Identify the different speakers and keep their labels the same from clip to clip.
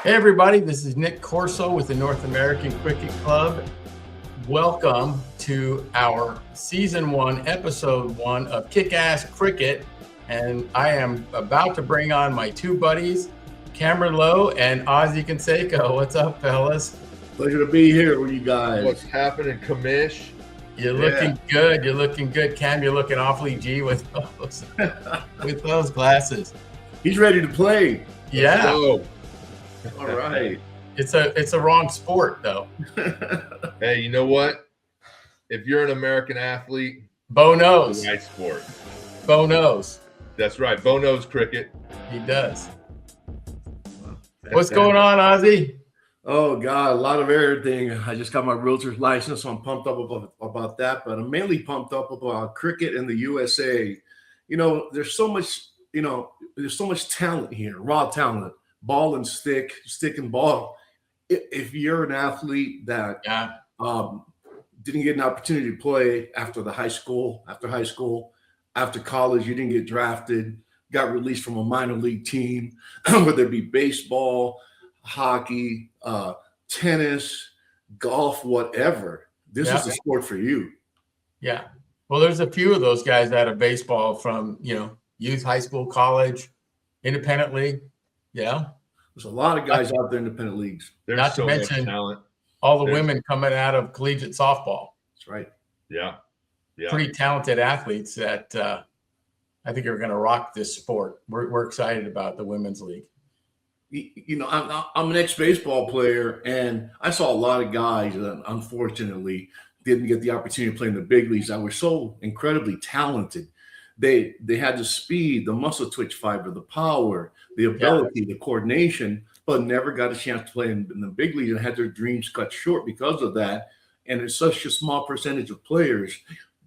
Speaker 1: Hey everybody, this is Nick Corso with the North American Cricket Club. Welcome to our Season 1, Episode 1 of Kick-Ass Cricket. And I am about to bring on my two buddies, Cameron Lowe and Ozzy Canseco. What's up, fellas?
Speaker 2: Pleasure to be here with you guys.
Speaker 3: What's happening, Kamish?
Speaker 1: You're looking good. You're looking good. Cam, you're looking awfully G with those glasses.
Speaker 2: He's ready to play.
Speaker 1: Yeah.
Speaker 2: All right.
Speaker 1: It's a wrong sport, though.
Speaker 3: Hey, you know what? If you're an American athlete,
Speaker 1: Bo knows.
Speaker 3: it's a nice sport.
Speaker 1: Bo knows.
Speaker 3: That's right. Bo knows cricket.
Speaker 1: He does. What's going on, Ozzy?
Speaker 2: Oh, God, a lot of everything. I just got my realtor's license, so I'm pumped up about that. But I'm mainly pumped up about cricket in the USA. You know, there's so much talent here, raw talent, ball and stick and ball. If you're an athlete that didn't get an opportunity to play after high school, after college, you didn't get drafted, got released from a minor league team, whether it be baseball, hockey, tennis, golf, whatever. This is the sport for you.
Speaker 1: Yeah. Well, there's a few of those guys out of baseball from, youth, high school, college, independent league. Yeah.
Speaker 2: There's a lot of guys out there in independent leagues.
Speaker 3: There's
Speaker 1: Not to
Speaker 3: so
Speaker 1: mention
Speaker 3: much talent.
Speaker 1: all the women coming out of collegiate softball.
Speaker 2: That's right.
Speaker 3: Yeah.
Speaker 1: Pretty talented athletes that I think are going to rock this sport. We're excited about the women's league.
Speaker 2: I'm an ex-baseball player, and I saw a lot of guys that unfortunately didn't get the opportunity to play in the big leagues that were so incredibly talented. They had the speed, the muscle twitch fiber, the power, the ability, the coordination, but never got a chance to play in the big leagues and had their dreams cut short because of that. And it's such a small percentage of players.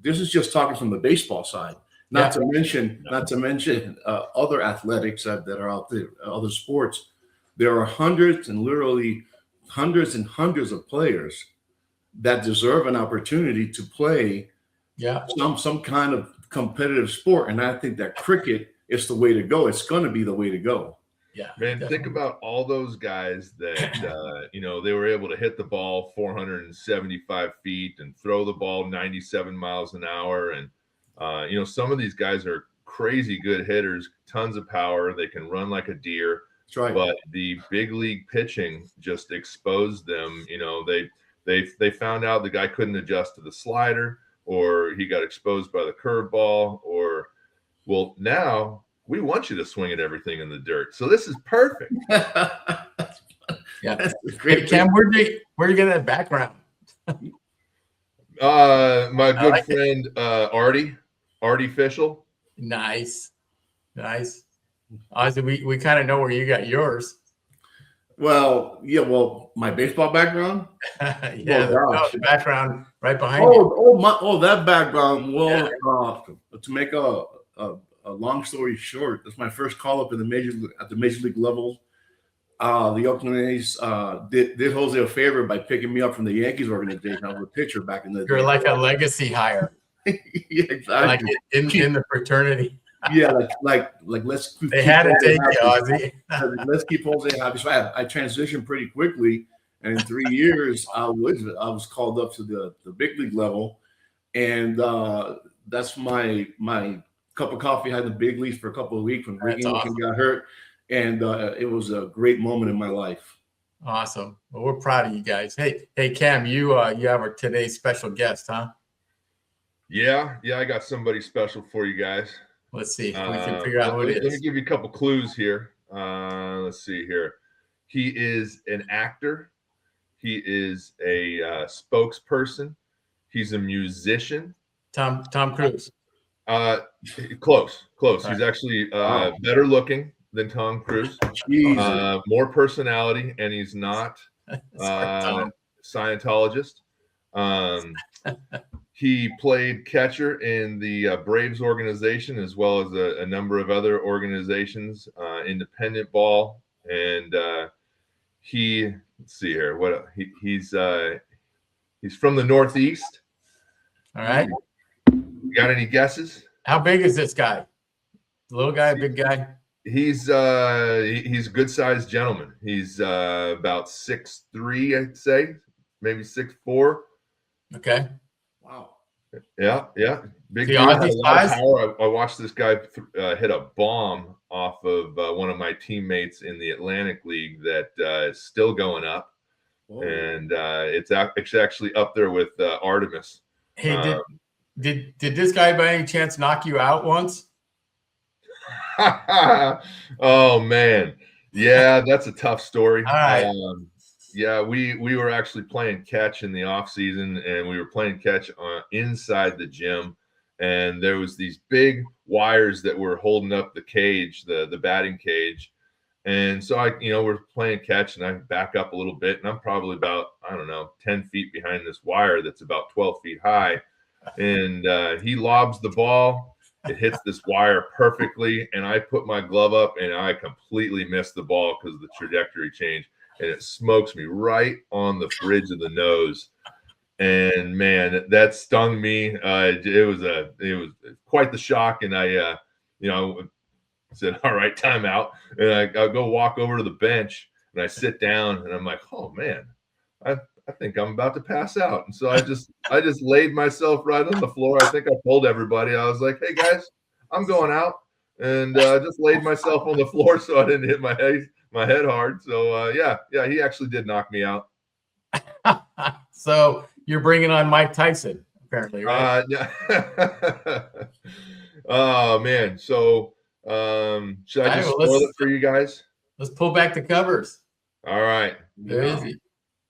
Speaker 2: This is just talking from the baseball side. Not to mention other athletics that are out there, other sports. There are hundreds and hundreds of players that deserve an opportunity to play some kind of competitive sport. And I think that cricket is the way to go. It's going to be the way to go.
Speaker 1: Yeah.
Speaker 3: Man, think about all those guys that, they were able to hit the ball 475 feet and throw the ball 97 miles an hour. And, some of these guys are crazy good hitters, tons of power. They can run like a deer.
Speaker 2: That's right.
Speaker 3: But the big league pitching just exposed them. They found out the guy couldn't adjust to the slider, or he got exposed by the curveball, now we want you to swing at everything in the dirt. So this is perfect.
Speaker 1: Yeah. Hey, Cam, where do you get that background?
Speaker 3: My good friend Artie Fischel.
Speaker 1: Nice. Ozzy, we kind of know where you got yours.
Speaker 2: Well, my baseball background.
Speaker 1: The background right behind you.
Speaker 2: That background. Well, to make a long story short, that's my first call up in at the major league level. The Oakland A's did Jose a favor by picking me up from the Yankees organization. I was a pitcher back in the day.
Speaker 1: You're like a legacy hire.
Speaker 2: Yeah, exactly.
Speaker 1: Like in the fraternity.
Speaker 2: Yeah, like let's.
Speaker 1: They had to take you, Ozzy.
Speaker 2: Let's keep Jose happy. So I transitioned pretty quickly, and in 3 years, I was called up to the big league level, and that's my cup of coffee. I had the big leagues for a couple of weeks when Ricky got hurt, and it was a great moment in my life.
Speaker 1: Awesome. Well, we're proud of you guys. Hey, Cam, you have today's special guest, huh?
Speaker 3: Yeah, I got somebody special for you guys.
Speaker 1: Let's see if we can figure out who it is.
Speaker 3: Let me give you a couple clues here. Let's see here. He is an actor. He is a spokesperson. He's a musician.
Speaker 1: Tom Cruise.
Speaker 3: Close.
Speaker 1: Right.
Speaker 3: He's actually better looking than Tom Cruise. More personality, and he's not Scientologist. He played catcher in the Braves organization, as well as a number of other organizations, independent ball. And let's see here. He's from the Northeast.
Speaker 1: All right.
Speaker 3: Got any guesses?
Speaker 1: How big is this guy? Little guy, big guy?
Speaker 3: He's a good sized gentleman. He's about 6'3", I'd say, maybe 6'4".
Speaker 1: Okay.
Speaker 2: Wow.
Speaker 3: Yeah. Big
Speaker 1: The
Speaker 3: dude, had
Speaker 1: Aussie
Speaker 3: a lot of
Speaker 1: size?
Speaker 3: power. I watched this guy hit a bomb off of one of my teammates in the Atlantic League that is still going up.
Speaker 2: Whoa.
Speaker 3: And it's actually up there with Artemis.
Speaker 1: Hey, did this guy by any chance knock you out once?
Speaker 3: Oh man, yeah, that's a tough story.
Speaker 1: All right.
Speaker 3: Yeah, we were actually playing catch in the off season, and we were playing catch inside the gym, and there was these big wires that were holding up the cage, the batting cage. And so we're playing catch, and I back up a little bit, and I'm probably about, I don't know, 10 feet behind this wire that's about 12 feet high. And he lobs the ball. It hits this wire perfectly, and I put my glove up, and I completely missed the ball because of the trajectory change, and it smokes me right on the bridge of the nose. And man, that stung me. It was quite the shock, and I said, all right, timeout. And I go walk over to the bench, and I sit down, and I'm like, oh man, I think I'm about to pass out. And so I just laid myself right on the floor. I think I told everybody, I was like, hey guys, I'm going out. And I just laid myself on the floor so I didn't hit my head hard. So yeah, he actually did knock me out.
Speaker 1: So you're bringing on Mike Tyson, apparently, right?
Speaker 3: Oh man. So should I just spoil it for you guys?
Speaker 1: Let's pull back the covers.
Speaker 3: All right.
Speaker 1: There is he.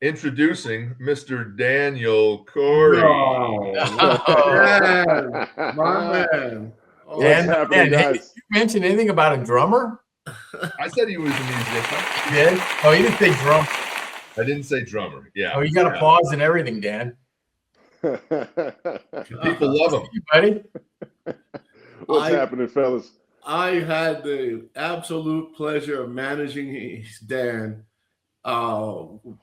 Speaker 3: Introducing Mr. Daniel Corey.
Speaker 2: Oh, man. My man.
Speaker 4: What's happening, guys?
Speaker 1: Did you mention anything about a drummer?
Speaker 3: I said he was a musician.
Speaker 1: You did? Oh, you didn't say drum.
Speaker 3: I didn't say drummer. Yeah.
Speaker 1: Oh, you got applause and everything, Dan.
Speaker 3: People love him.
Speaker 1: You, buddy.
Speaker 4: What's happening, fellas?
Speaker 2: I had the absolute pleasure of managing Dan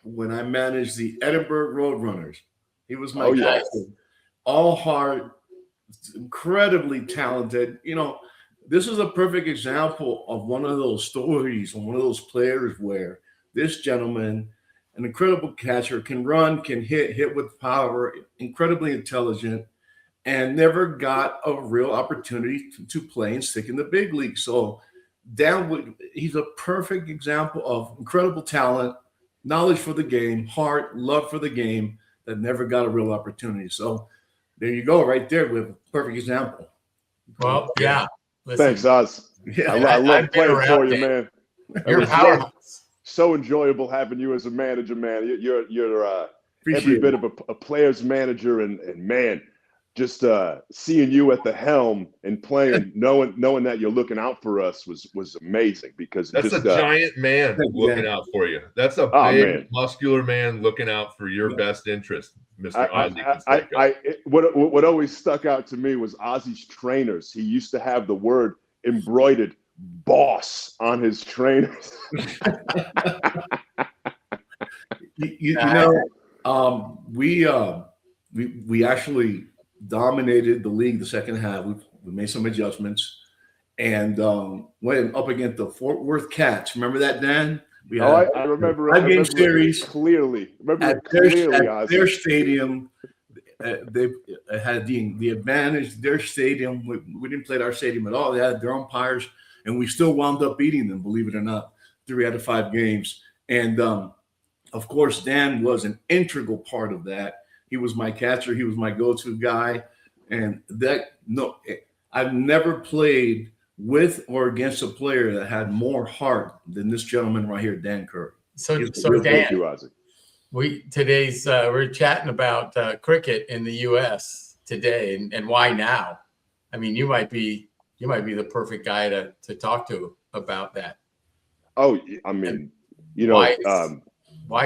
Speaker 2: when I managed the Edinburgh Roadrunners. He was my captain. All heart, incredibly talented. This is a perfect example of one of those stories and one of those players where this gentleman, an incredible catcher, can run, can hit with power, incredibly intelligent, and never got a real opportunity to play and stick in the big league. So Dan, he's a perfect example of incredible talent, knowledge for the game, heart, love for the game, that never got a real opportunity. So there you go, right there. We have a perfect example.
Speaker 1: Well, yeah. Listen,
Speaker 4: thanks, Oz.
Speaker 2: Yeah,
Speaker 4: I love playing for you, man.
Speaker 1: You're a powerhouse.
Speaker 4: So enjoyable having you as a manager, man. You're every bit of a player's manager, and man, just seeing you at the helm and playing, knowing that you're looking out for us was amazing, because
Speaker 3: that's a giant man looking out for you. That's a big, muscular man looking out for your best interest, Mr. Ozzy.
Speaker 4: What always stuck out to me was Ozzy's trainers. He used to have the word embroidered "boss" on his trainers.
Speaker 2: We actually dominated the league the second half. We made some adjustments and went up against the Fort Worth Cats. Remember that, Dan?
Speaker 4: I remember it.
Speaker 2: Game series
Speaker 4: clearly.
Speaker 2: At their stadium. They had the advantage. Their stadium. We didn't play at our stadium at all. They had their umpires, and we still wound up beating them, believe it or not, 3 out of 5 games. And of course, Dan was an integral part of that. He was my catcher. He was my go-to guy. And I've never played with or against a player that had more heart than this gentleman right here, Dan Curry.
Speaker 1: So Dan,
Speaker 4: thank you, Ozzy.
Speaker 1: We're chatting about cricket in the U.S. today, and why now? I mean, you might be the perfect guy to talk to about that.
Speaker 4: Oh, I mean,
Speaker 1: why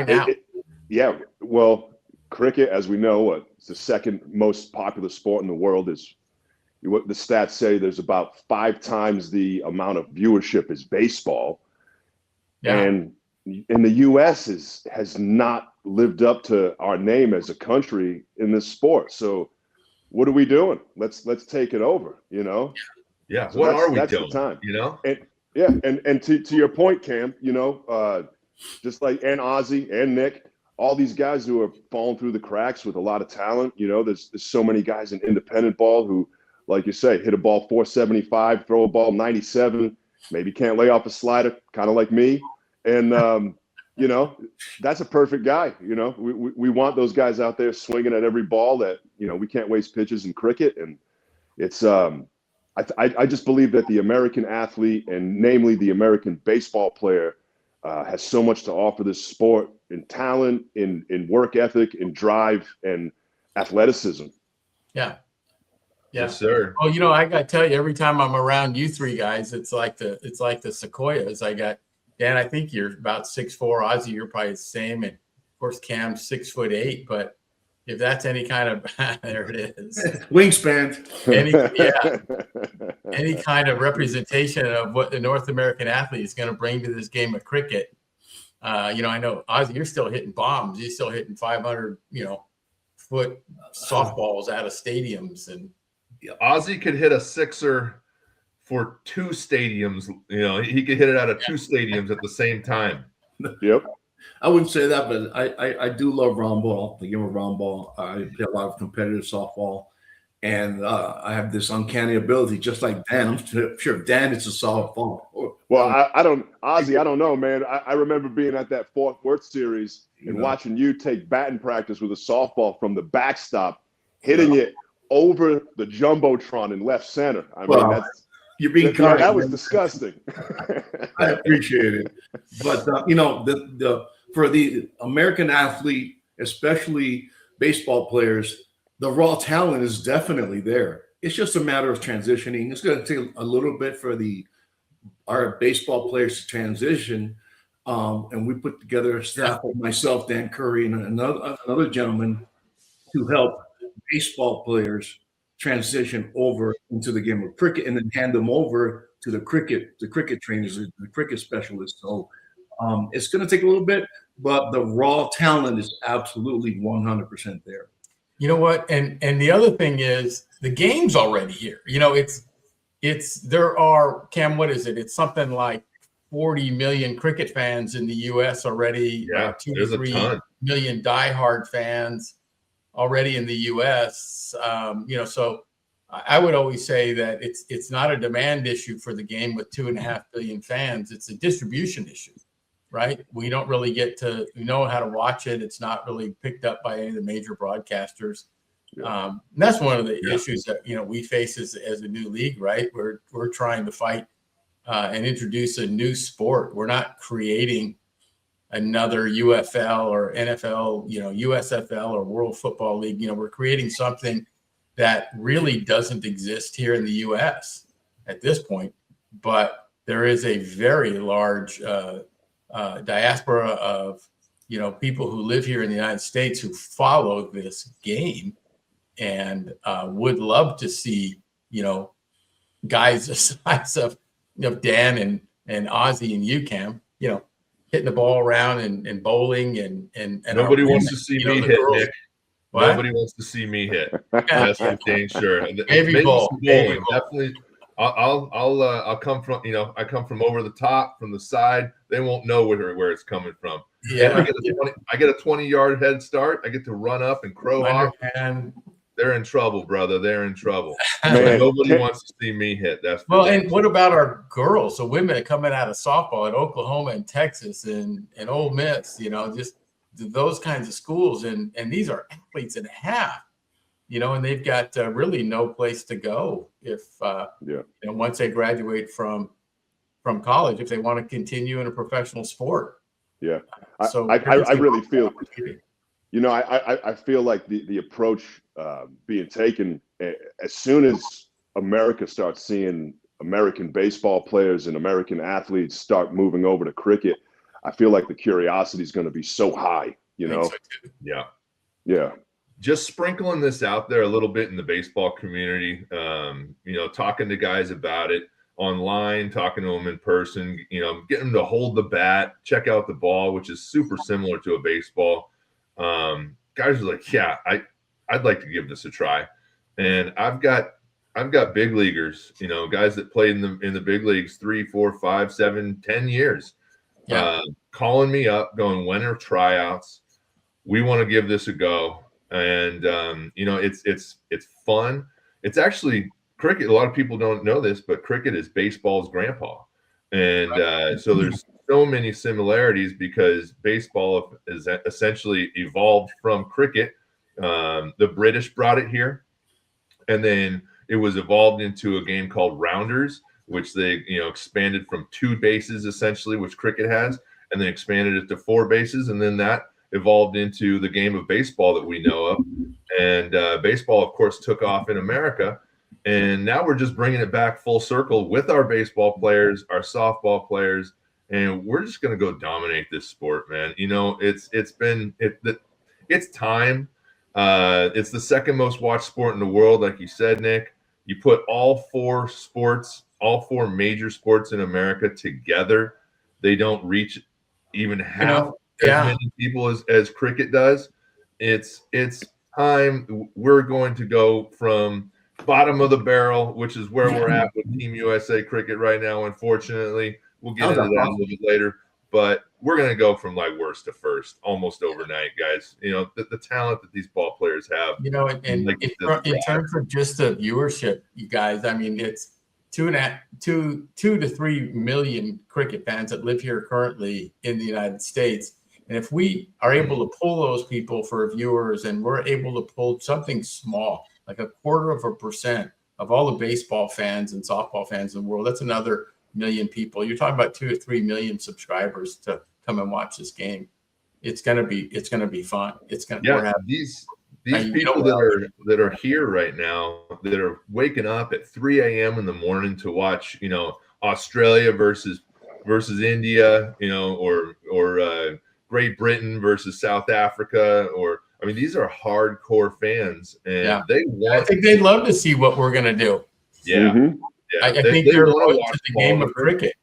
Speaker 1: now?
Speaker 4: Well, cricket, as we know, it's the second most popular sport in the world. What the stats say, there's about 5 times the amount of viewership as baseball. Yeah. And in the U.S. has not lived up to our name as a country in this sport. So what are we doing? Let's take it over,
Speaker 3: Yeah.
Speaker 4: So
Speaker 3: what are we
Speaker 4: that's
Speaker 3: doing?
Speaker 4: The time. Yeah, and to your point, Cam, just like and Ozzy and Nick, all these guys who are falling through the cracks with a lot of talent. There's so many guys in independent ball who, like you say, hit a ball 475, throw a ball 97, maybe can't lay off a slider, kind of like me. And that's a perfect guy. We want those guys out there swinging at every ball. That we can't waste pitches in cricket, and it's I just believe that the American athlete, and namely the American baseball player, has so much to offer this sport in talent, in work ethic, in drive, and athleticism.
Speaker 1: Yeah.
Speaker 3: Yes, sir.
Speaker 1: Well, I got to tell you, every time I'm around you three guys, it's like the Sequoias. I got Dan. I think you're about 6'4". Ozzy, you're probably the same, and of course Cam's 6'8". But if that's any kind of there it is
Speaker 2: wingspan,
Speaker 1: any kind of representation of what the North American athlete is going to bring to this game of cricket. I know Ozzy, you're still hitting bombs. You're still hitting 500 foot softballs out of stadiums, and
Speaker 3: Ozzy could hit a sixer for 2 stadiums. He could hit it out of 2 stadiums at the same time.
Speaker 4: Yep.
Speaker 2: I wouldn't say that, but I do love round ball, the game of round ball. I play a lot of competitive softball, and I have this uncanny ability, just like Dan. I'm sure if Dan hits a softball.
Speaker 4: Well, I don't know, man. I remember being at that Fort Worth series and watching you take batting practice with a softball from the backstop, hitting it over the jumbotron in left center. I mean,
Speaker 2: you're being kind.
Speaker 4: That was disgusting.
Speaker 2: I appreciate it, but for the American athlete, especially baseball players, the raw talent is definitely there. It's just a matter of transitioning. It's going to take a little bit for our baseball players to transition, and we put together a staff of myself, Dan Curry, and another gentleman to help baseball players transition over into the game of cricket, and then hand them over to the cricket trainers, the cricket specialists. So it's going to take a little bit, but the raw talent is absolutely 100% there.
Speaker 1: You know what? And the other thing is the game's already here. There are, Cam, what is it? It's something like 40 million cricket fans in the U.S. already.
Speaker 3: Yeah,
Speaker 1: 2 to 3 million diehard fans already in the U.S. So I would always say that it's not a demand issue for the game with 2.5 billion fans. It's a distribution issue, right? We don't really we know how to watch it. It's not really picked up by any of the major broadcasters.
Speaker 4: Yeah.
Speaker 1: And that's one of the issues that we face as a new league, right? We're trying to fight and introduce a new sport. We're not creating another UFL or NFL, USFL or World Football League. We're creating something that really doesn't exist here in the U.S. at this point, but there is a very large diaspora of people who live here in the United States who follow this game and would love to see guys the size of Dan and Ozzy and UCAM, hitting the ball around and bowling and
Speaker 3: nobody wants to see me hit,
Speaker 1: girls.
Speaker 3: Nick.
Speaker 1: What?
Speaker 3: Nobody wants to see me hit. That's for dang sure.
Speaker 1: Maybe bowling.
Speaker 3: Definitely. I'll come from I come from over the top, from the side. They won't know where it's coming from.
Speaker 1: Yeah.
Speaker 3: I get a 20-yard head start. I get to run up and crow hop. They're in trouble, brother. They're in trouble. Nobody wants to see me hit.
Speaker 1: And what about our girls? So women coming out of softball at Oklahoma and Texas and Ole Miss, just those kinds of schools. And these are athletes and a half, and they've got really no place to go if, once they graduate from college, if they want to continue in a professional sport.
Speaker 4: Yeah.
Speaker 1: So
Speaker 4: I really feel, I feel like the approach being taken as soon as America starts seeing American baseball players and American athletes start moving over to cricket, I feel like the curiosity is going to be so high,
Speaker 1: So
Speaker 3: Yeah.
Speaker 4: Yeah.
Speaker 3: Just sprinkling this out there a little bit in the baseball community, talking to guys about it online, talking to them in person, getting them to hold the bat, check out the ball, which is super similar to a baseball. Guys are like, yeah, I'd like to give this a try. And I've got I've got big leaguers, guys that played in the big leagues 3, 4, 5, 7, 10 years, calling me up, going, when are tryouts? We want to give this a go. And it's fun. It's actually cricket. A lot of people don't know this, but cricket is baseball's grandpa. And so there's so many similarities because baseball is essentially evolved from cricket. The British brought it here, and then it was evolved into a game called rounders, which they expanded from 2 bases essentially, which cricket has, and then expanded it to 4 bases, and then that evolved into the game of baseball that we know of. And baseball, of course, took off in America. And now we're just bringing it back full circle with our baseball players, our softball players, and we're just going to go dominate this sport, man. It's time. It's the second most watched sport in the world, like you said, Nick. You put all 4 major sports in America together, they don't reach even half as many people as cricket does. It's time. We're going to go from bottom of the barrel, which is where we're at with Team USA cricket right now. Unfortunately, we'll get into that a little bit later, but we're going to go from like worst to first almost overnight, guys. The talent that these ball players have.
Speaker 1: And in terms of just the viewership, you guys, I mean, it's 2 to 3 million cricket fans that live here currently in the United States. And if we are able to pull those people for viewers, and we're able to pull something small, like 0.25% of all the baseball fans and softball fans in the world, that's another million people. You're talking about 2 to 3 million subscribers to come and watch this game. It's gonna be fun.
Speaker 3: These people that are here right now, that are waking up at 3 a.m. in the morning to watch, Australia versus India, or Great Britain versus South Africa, these are hardcore fans, and I
Speaker 1: think they'd love to see what we're gonna do.
Speaker 3: Yeah.
Speaker 4: Mm-hmm.
Speaker 1: I think they're loyal to the game of cricket.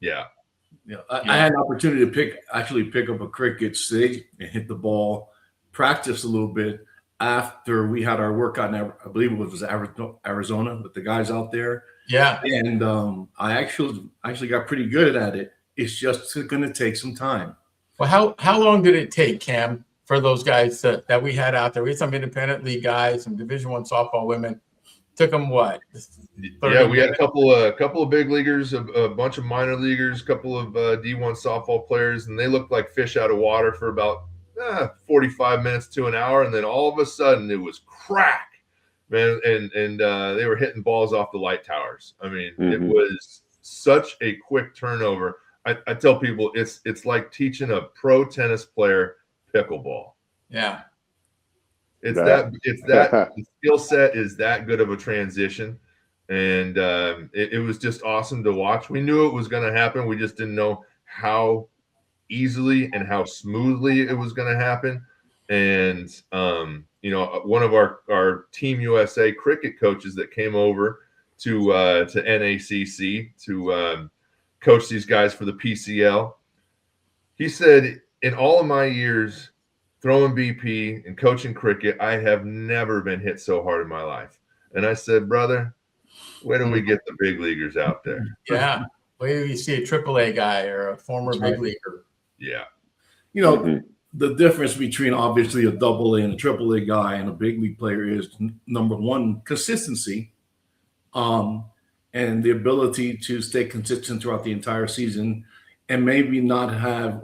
Speaker 2: I had an opportunity to pick up a cricket stick and hit the ball, practice a little bit after we had our workout in, I believe it was Arizona, with the guys out there.
Speaker 1: Yeah.
Speaker 2: And I actually got pretty good at it. It's just going to take some time.
Speaker 1: Well, how long did it take, Cam, for those guys that we had out there? We had some independent league guys, some Division I softball women. Took them what?
Speaker 3: Yeah, we had a couple of big leaguers, a bunch of minor leaguers, a couple of D1 softball players, and they looked like fish out of water for about 45 minutes to an hour, and then all of a sudden it was crack, man, and they were hitting balls off the light towers. I mean, It was such a quick turnover. I tell people it's like teaching a pro tennis player pickleball.
Speaker 1: Yeah.
Speaker 3: The skill set is that good of a transition, and it was just awesome to watch. We knew it was going to happen. We just didn't know how easily and how smoothly it was going to happen. And one of our Team USA cricket coaches that came over to NACC to coach these guys for the PCL, he said, in all of my years throwing BP and coaching cricket, I have never been hit so hard in my life. And I said, brother, where do we get the big leaguers out there?
Speaker 1: Yeah. Where do you see a AAA guy or a former big leaguer?
Speaker 3: Yeah.
Speaker 2: The difference between obviously a AA and a AAA guy and a big league player is, number one, consistency, and the ability to stay consistent throughout the entire season, and maybe not have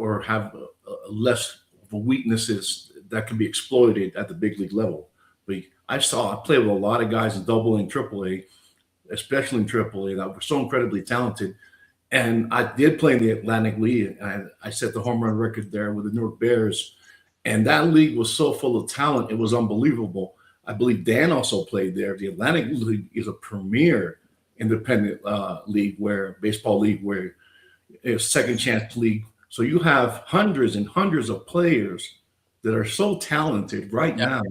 Speaker 2: less weaknesses that can be exploited at the big league level. But I played with a lot of guys in AA and AAA, especially in AAA, that were so incredibly talented. And I did play in the Atlantic League, and I set the home run record there with the Newark Bears. And that league was so full of talent, it was unbelievable. I believe Dan also played there. The Atlantic League is a premier independent baseball league, where it's second chance league. So you have hundreds and hundreds of players that are so talented right now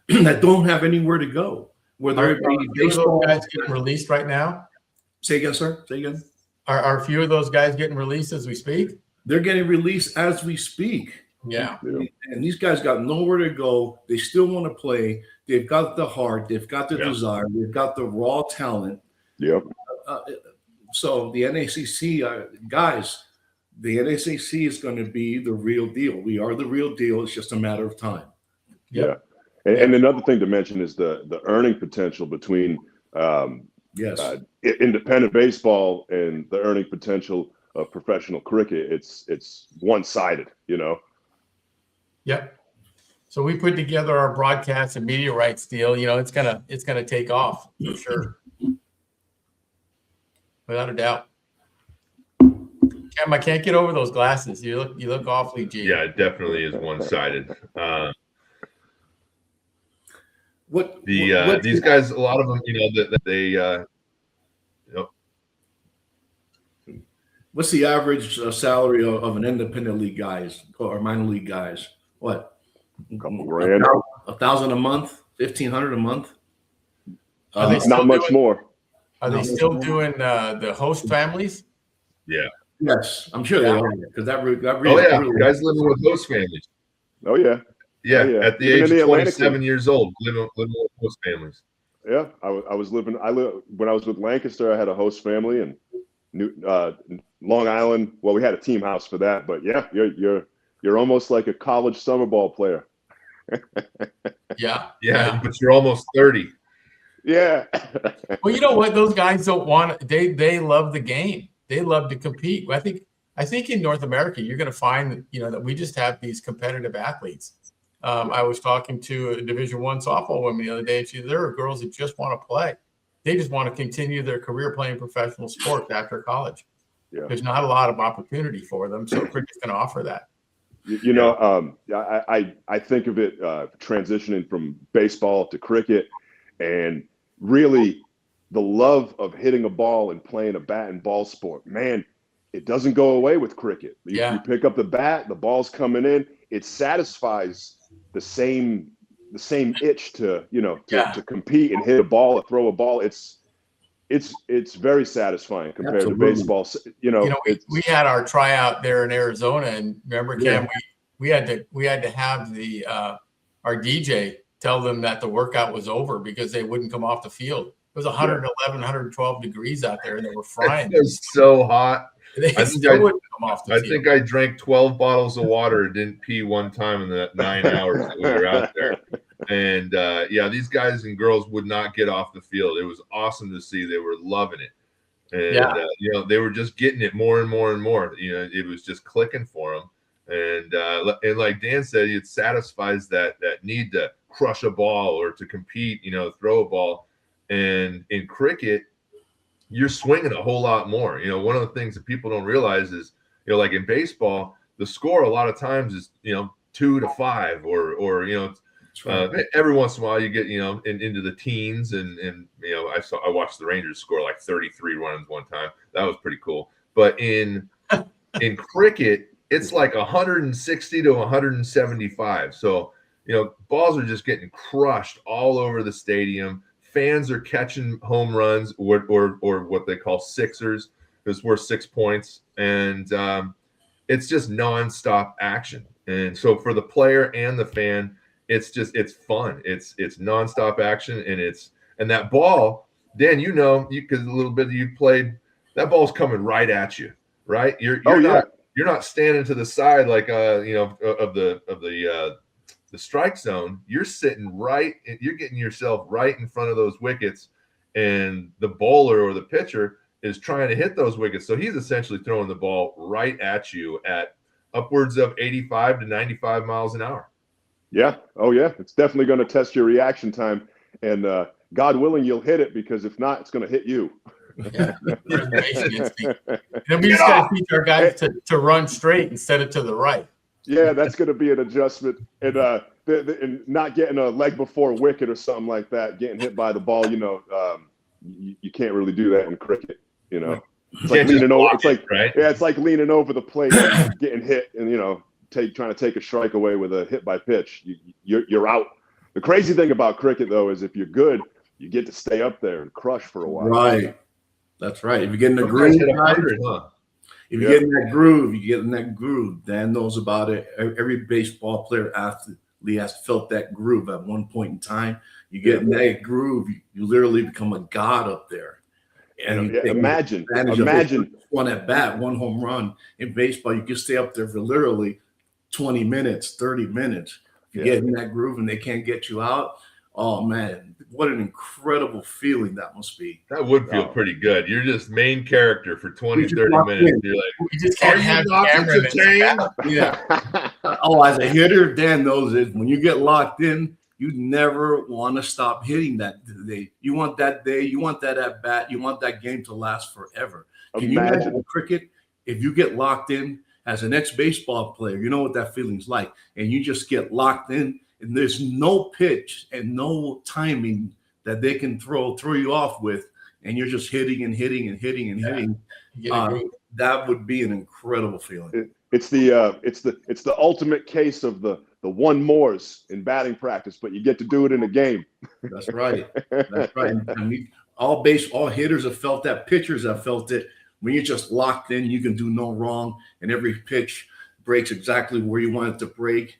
Speaker 2: that don't have anywhere to go.
Speaker 1: Whether baseball guys getting released right now.
Speaker 2: Say again, sir. Say again.
Speaker 1: Are a few of those guys getting released as we speak?
Speaker 2: They're getting released as we speak.
Speaker 1: Yeah.
Speaker 2: And these guys got nowhere to go. They still want to play. They've got the heart. They've got the desire. They've got the raw talent.
Speaker 4: Yep.
Speaker 2: So the NACC, guys, the NACC is going to be the real deal. We are the real deal. It's just a matter of time.
Speaker 4: Yep. Yeah. And another thing to mention is the earning potential between independent baseball and the earning potential of professional cricket. It's one-sided, you know.
Speaker 1: Yep. So we put together our broadcast and media rights deal. You know, it's gonna take off for sure, without a doubt. Cam, I can't get over those glasses. You look awfully G.
Speaker 3: Yeah, it definitely is one-sided. These guys, a lot of them, you know, that they you know.
Speaker 2: What's the average salary of an independent league guys or minor league guys? What?
Speaker 4: A couple grand.
Speaker 2: $1,000 a month, $1,500 a month.
Speaker 4: Not much more.
Speaker 1: Are they still doing the host families?
Speaker 3: Yeah.
Speaker 2: Yes, I'm sure they are, because that really
Speaker 3: guys living with host families.
Speaker 4: Oh yeah.
Speaker 3: Yeah,
Speaker 4: oh, yeah.
Speaker 3: At the age of 27 years old, living with host families.
Speaker 4: Yeah, I was living. When I was with Lancaster, I had a host family, and Long Island. Well, we had a team house for that, but yeah, you're almost like a college summer ball player.
Speaker 1: Yeah,
Speaker 3: but you're almost 30.
Speaker 4: Yeah.
Speaker 1: Well, you know what? Those guys don't want. They love the game. They love to compete. I think in North America, you're going to find that, you know, that we just have these competitive athletes. I was talking to a Division I softball woman the other day, and there are girls that just want to play. They just want to continue their career playing professional sports after college. Yeah. There's not a lot of opportunity for them, so cricket's going to offer that.
Speaker 4: You know, I think of it transitioning from baseball to cricket, and really the love of hitting a ball and playing a bat and ball sport. Man, it doesn't go away with cricket. You pick up the bat, the ball's coming in. It satisfies the same itch to compete and hit a ball or throw a ball. It's very satisfying compared to baseball. You know,
Speaker 1: we had our tryout there in Arizona, and remember, Cam, we had to have the our DJ tell them that the workout was over because they wouldn't come off the field. It was 111, 112 degrees out there, and they were frying.
Speaker 3: It was so hot.
Speaker 1: I
Speaker 3: think I drank 12 bottles of water and didn't pee one time in the 9 hours that we were out there. And these guys and girls would not get off the field. It was awesome to see. They were loving it. And, you know, they were just getting it more and more and more. You know, it was just clicking for them. And like Dan said, it satisfies that need to crush a ball or to compete, you know, throw a ball. And in cricket, you're swinging a whole lot more. You know, one of the things that people don't realize is, you know, like in baseball, the score a lot of times is, you know, 2-5 or you know, every once in a while you get, you know, into the teens and you know, I watched the Rangers score like 33 runs one time. That was pretty cool. But in cricket, it's like 160 to 175. So, you know, balls are just getting crushed all over the stadium. Fans are catching home runs or what they call sixers. It's worth 6 points. And it's just nonstop action. And so for the player and the fan, it's fun. It's nonstop action. And that ball, Dan, you know, because a little bit you played, that ball's coming right at you, right? You're not standing to the side like you know, of the strike zone. You're sitting right, you're getting yourself right in front of those wickets, and the bowler or the pitcher is trying to hit those wickets. So he's essentially throwing the ball right at you at upwards of 85 to 95 miles an hour.
Speaker 4: Yeah. Oh yeah. It's definitely going to test your reaction time, and God willing, you'll hit it, because if not, it's going to hit you.
Speaker 1: Yeah. Then we just got to teach our guys to run straight instead of to the right.
Speaker 4: Yeah, that's going to be an adjustment, and and not getting a leg before wicket or something like that, getting hit by the ball. You know, you can't really do that in cricket. You know, it's like leaning over. It's like
Speaker 3: right?
Speaker 4: Yeah, it's like leaning over the plate, and getting hit, and you know, trying to take a strike away with a hit by pitch. You're out. The crazy thing about cricket, though, is if you're good, you get to stay up there and crush for a while.
Speaker 2: Right. That's right. If you get in the green, If you get in that groove, you get in that groove. Dan knows about it. Every baseball player, athlete has felt that groove at one point in time. You get in that groove, you literally become a god up there. And
Speaker 4: imagine
Speaker 2: one at bat, one home run in baseball. You can stay up there for literally 20 minutes, 30 minutes. If you get in that groove and they can't get you out, oh man, what an incredible feeling that must be.
Speaker 3: That would feel pretty good. You're just main character for 20, 30 minutes. You're like,
Speaker 1: you just can't have camera.
Speaker 2: Yeah. Oh, as a hitter, Dan knows it. When you get locked in, you never want to stop hitting that day. You want that day, you want that at bat, you want that game to last forever. Can you imagine cricket? If you get locked in as an ex-baseball player, you know what that feeling's like, and you just get locked in, and there's no pitch and no timing that they can throw you off with, and you're just hitting and hitting and hitting and hitting. That would be an incredible feeling.
Speaker 4: It's the ultimate case of the one mores in batting practice, but you get to do it in a game.
Speaker 2: That's right. That's right. I mean, all hitters have felt that. Pitchers have felt it. When you're just locked in, you can do no wrong, and every pitch breaks exactly where you want it to break,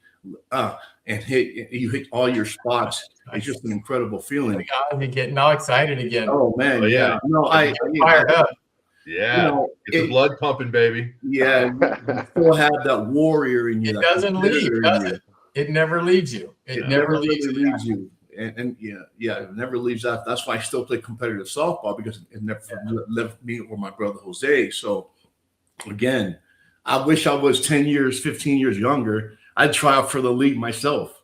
Speaker 2: and you hit all your spots. It's just an incredible feeling.
Speaker 1: I'm getting all excited again.
Speaker 2: Oh man, yeah. No, I
Speaker 1: fired up.
Speaker 3: Yeah, get the blood pumping, baby.
Speaker 2: Yeah, you still have that warrior in you.
Speaker 1: It doesn't leave, does it? It never leaves you. It never leaves
Speaker 2: you. And it never leaves out. That's why I still play competitive softball, because it never left me or my brother Jose. So again, I wish I was 10 years, 15 years younger. I'd try out for the league myself.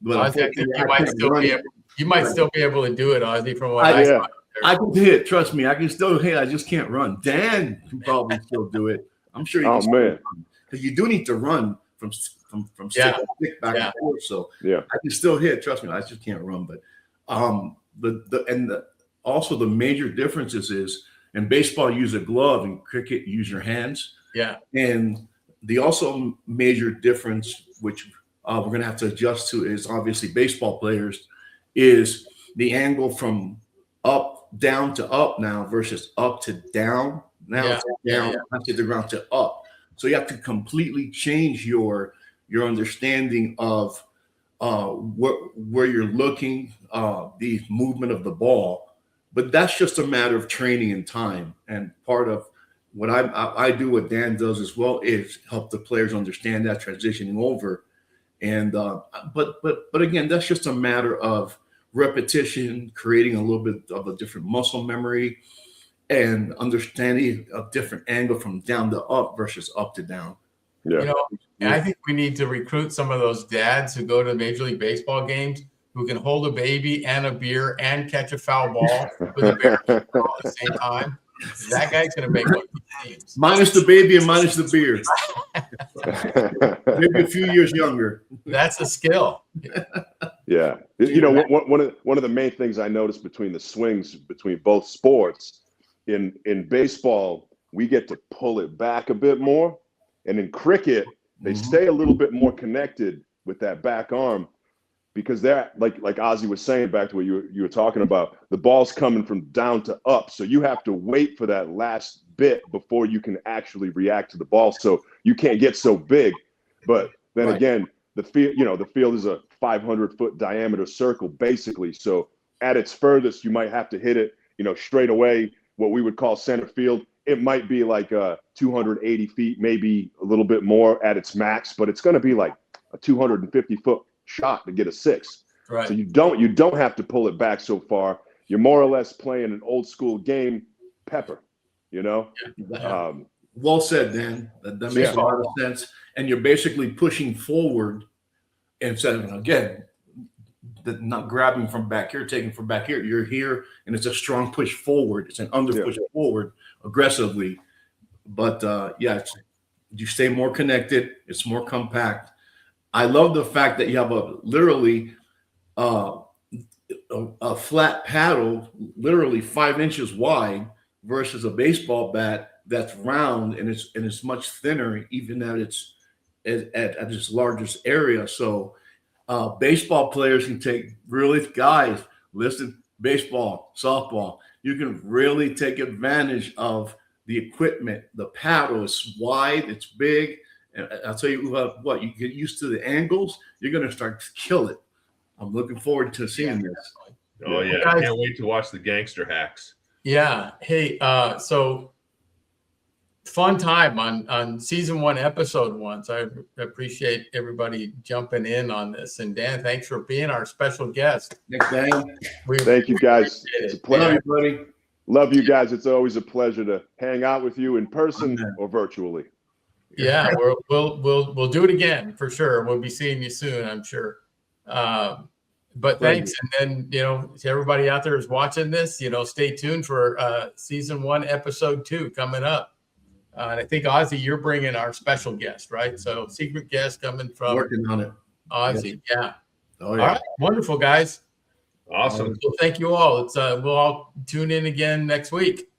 Speaker 2: But
Speaker 1: you might still be able to do it, Ozzy, from what I saw.
Speaker 2: I can hit. Trust me, I can still hit. I just can't run. Dan can probably still do it. I'm sure. Because you do need to run from stick back and forth. So I can still hit. Trust me, I just can't run. But also the major differences is in baseball you use a glove, in cricket you use your hands. Yeah. And the also major difference, which we're going to have to adjust to, is obviously baseball players, is the angle from down to up now versus up to down. Now it's down, not to the ground to up. So you have to completely change your understanding of where you're looking, the movement of the ball. But that's just a matter of training and time. And part of what I do, what Dan does as well, is help the players understand that, transitioning over. And but again, that's just a matter of repetition, creating a little bit of a different muscle memory, and understanding a different angle from down to up versus up to down.
Speaker 4: Yeah.
Speaker 1: And I think we need to recruit some of those dads who go to Major League Baseball games who can hold a baby and a beer and catch a foul ball with a bear at the same time. That guy's going to make one of the teams.
Speaker 2: Minus the baby and minus the beer. Maybe a few years younger.
Speaker 1: That's a skill.
Speaker 4: Yeah. One of the main things I noticed between the swings between both sports, in baseball, we get to pull it back a bit more. And in cricket, they stay a little bit more connected with that back arm, because they're like Ozzy was saying, back to what you were talking about, the ball's coming from down to up. So you have to wait for that last bit before you can actually react to the ball. So you can't get so big. But then again, the field is a 500-foot diameter circle, basically. So at its furthest, you might have to hit it, straight away, what we would call center field. It might be like 280 feet, maybe a little bit more at its max, but it's going to be like a 250-foot shot to get a six.
Speaker 1: Right.
Speaker 4: So you don't have to pull it back so far. You're more or less playing an old school game, pepper.
Speaker 2: Well said, Dan. That makes a lot of sense. And you're basically pushing forward instead of, again, not grabbing from back here, taking from back here. You're here, and it's a strong push forward. It's an under push forward aggressively. But you stay more connected. It's more compact. I love the fact that you have literally a flat paddle, literally 5 inches wide, versus a baseball bat that's round and it's much thinner, even at its largest area. So baseball players can take baseball, softball, you can really take advantage of the equipment, the paddle is wide, it's big. And I'll tell you what, you get used to the angles, you're going to start to kill it. I'm looking forward to seeing this.
Speaker 3: Oh yeah, I can't wait to watch the gangster hacks.
Speaker 1: Yeah. Hey, so fun time on season 1, episode 1. So I appreciate everybody jumping in on this. And Dan, thanks for being our special guest.
Speaker 2: Next Dan.
Speaker 4: Thank you guys. It's a pleasure.
Speaker 2: Love you, buddy.
Speaker 4: Love you guys. It's always a pleasure to hang out with you in person or virtually.
Speaker 1: Yeah, we'll do it again for sure. We'll be seeing you soon, I'm sure. But thanks, and then to everybody out there who's watching this, stay tuned for season 1, episode 2 coming up. And I think Ozzy, you're bringing our special guest, right? So secret guest coming from
Speaker 2: Working on it,
Speaker 1: Ozzy.
Speaker 2: Yes.
Speaker 1: Yeah.
Speaker 2: Oh yeah.
Speaker 1: All right, wonderful guys.
Speaker 3: Awesome.
Speaker 1: Well, thank you all. It's we'll all tune in again next week.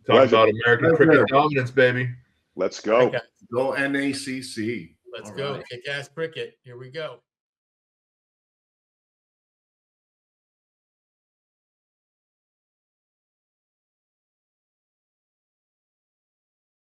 Speaker 3: Talk about American cricket dominance, baby.
Speaker 4: Let's go.
Speaker 2: Go NACC.
Speaker 1: Let's
Speaker 2: All
Speaker 1: go.
Speaker 2: right.
Speaker 1: Kick-ass cricket. Here we go.